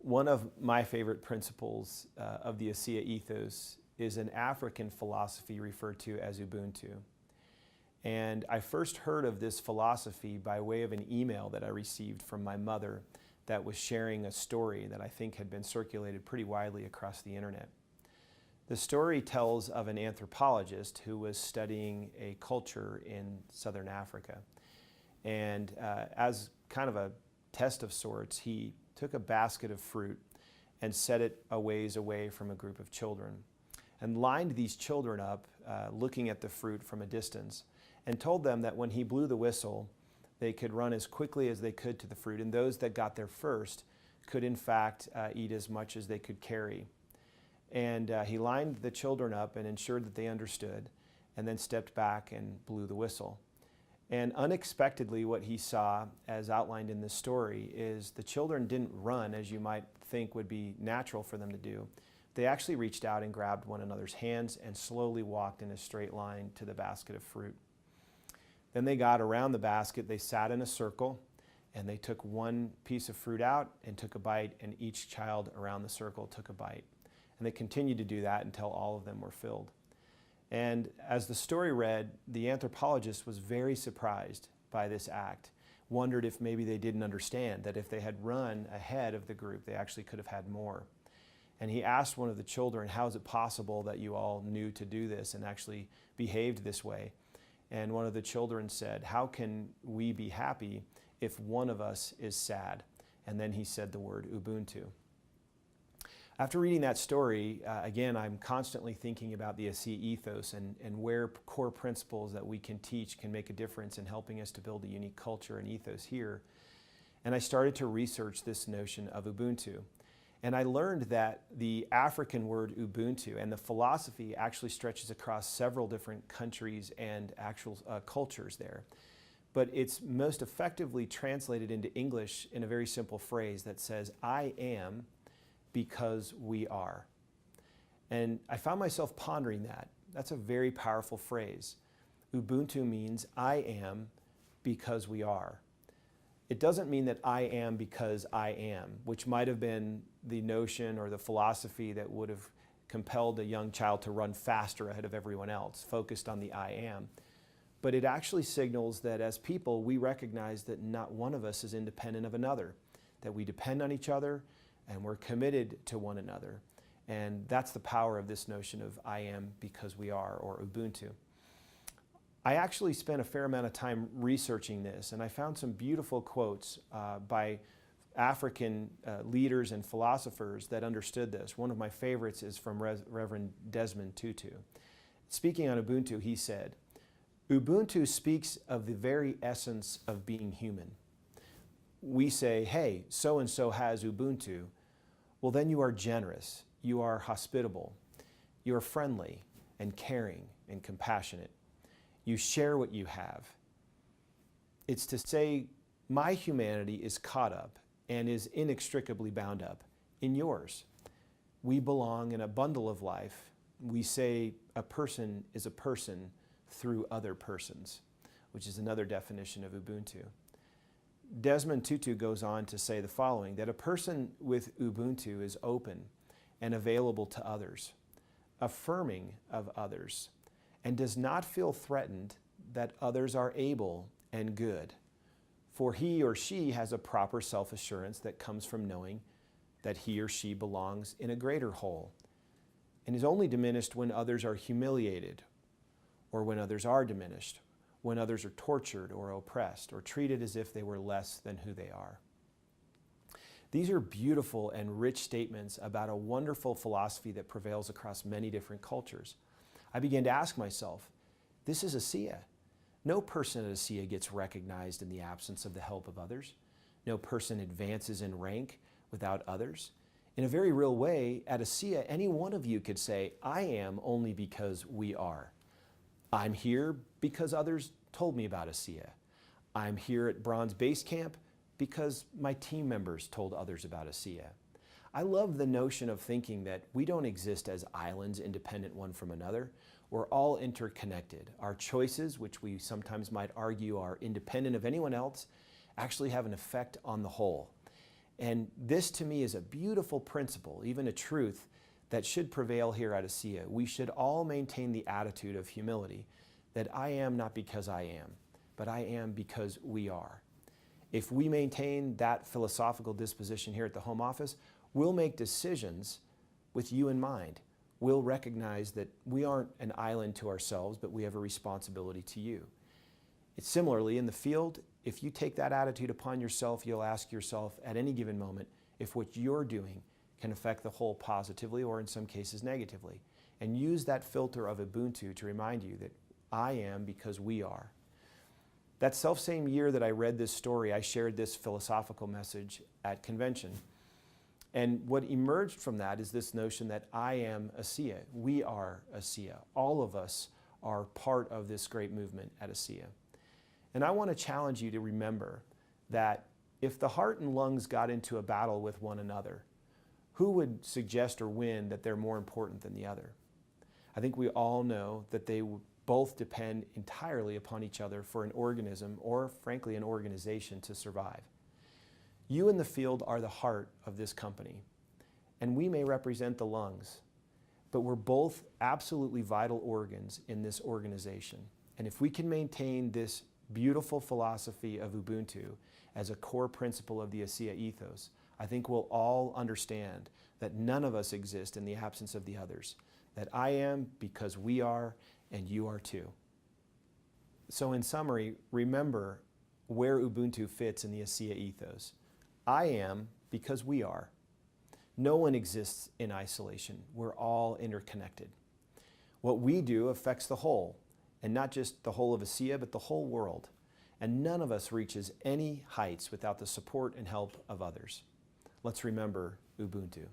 One of my favorite principles of the ASEA ethos is an African philosophy referred to as Ubuntu. And I first heard of this philosophy by way of an email that I received from my mother that was sharing a story that I think had been circulated pretty widely across the internet. The story tells of an anthropologist who was studying a culture in southern Africa. And as kind of a test of sorts, he took a basket of fruit and set it a ways away from a group of children and lined these children up looking at the fruit from a distance and told them that when he blew the whistle, they could run as quickly as they could to the fruit, and those that got there first could in fact eat as much as they could carry. And he lined the children up and ensured that they understood, and then stepped back and blew the whistle. And unexpectedly, what he saw, as outlined in this story, is the children didn't run as you might think would be natural for them to do. They actually reached out and grabbed one another's hands and slowly walked in a straight line to the basket of fruit. Then they got around the basket, they sat in a circle, and they took one piece of fruit out and took a bite, and each child around the circle took a bite. And they continued to do that until all of them were filled. And as the story read, the anthropologist was very surprised by this act, wondered if maybe they didn't understand that if they had run ahead of the group, they actually could have had more. And he asked one of the children, how is it possible that you all knew to do this and actually behaved this way? And one of the children said, how can we be happy if one of us is sad? And then he said the word Ubuntu. After reading that story, again, I'm constantly thinking about the ASEA ethos and where core principles that we can teach can make a difference in helping us to build a unique culture and ethos here. And I started to research this notion of Ubuntu. And I learned that the African word Ubuntu and the philosophy actually stretches across several different countries and actual cultures there. But it's most effectively translated into English in a very simple phrase that says, I am because we are. And I found myself pondering that. That's a very powerful phrase. Ubuntu means I am because we are. It doesn't mean that I am because I am, which might have been the notion or the philosophy that would have compelled a young child to run faster ahead of everyone else, focused on the I am. But it actually signals that as people, we recognize that not one of us is independent of another, that we depend on each other and we're committed to one another. And that's the power of this notion of I am because we are, or Ubuntu. I actually spent a fair amount of time researching this, and I found some beautiful quotes by African leaders and philosophers that understood this. One of my favorites is from Reverend Desmond Tutu. Speaking on Ubuntu, he said, Ubuntu speaks of the very essence of being human. We say, hey, so-and-so has Ubuntu. Well, then you are generous, you are hospitable, you are friendly and caring and compassionate. You share what you have. It's to say, my humanity is caught up and is inextricably bound up in yours. We belong in a bundle of life. We say a person is a person through other persons, which is another definition of Ubuntu. Desmond Tutu goes on to say the following, that a person with Ubuntu is open and available to others, affirming of others, and does not feel threatened that others are able and good. For he or she has a proper self-assurance that comes from knowing that he or she belongs in a greater whole, and is only diminished when others are humiliated, or when others are diminished, when others are tortured or oppressed, or treated as if they were less than who they are. These are beautiful and rich statements about a wonderful philosophy that prevails across many different cultures. I began to ask myself, this is ASEA. No person at ASEA gets recognized in the absence of the help of others. No person advances in rank without others. In a very real way, at ASEA, any one of you could say, I am only because we are. I'm here because others told me about ASEA. I'm here at Bronze Base Camp because my team members told others about ASEA. I love the notion of thinking that we don't exist as islands independent one from another. We're all interconnected. Our choices, which we sometimes might argue are independent of anyone else, actually have an effect on the whole. And this to me is a beautiful principle, even a truth that should prevail here at ASEA. We should all maintain the attitude of humility, that I am not because I am, but I am because we are. If we maintain that philosophical disposition here at the home office, we'll make decisions with you in mind. We'll recognize that we aren't an island to ourselves, but we have a responsibility to you. It's similarly in the field, if you take that attitude upon yourself, you'll ask yourself at any given moment if what you're doing can affect the whole positively or in some cases negatively. And use that filter of Ubuntu to remind you that I am because we are. That self-same year that I read this story, I shared this philosophical message at convention. And what emerged from that is this notion that I am ASEA. We are ASEA. All of us are part of this great movement at ASEA. And I want to challenge you to remember that if the heart and lungs got into a battle with one another, who would suggest or win that they're more important than the other? I think we all know that they both depend entirely upon each other for an organism or, frankly, an organization to survive. You in the field are the heart of this company, and we may represent the lungs, but we're both absolutely vital organs in this organization. And if we can maintain this beautiful philosophy of Ubuntu as a core principle of the ASEA ethos, I think we'll all understand that none of us exist in the absence of the others, that I am because we are and you are too. So in summary, remember where Ubuntu fits in the ASEA ethos. I am because we are. No one exists in isolation. We're all interconnected. What we do affects the whole, and not just the whole of ASEA, but the whole world. And none of us reaches any heights without the support and help of others. Let's remember Ubuntu.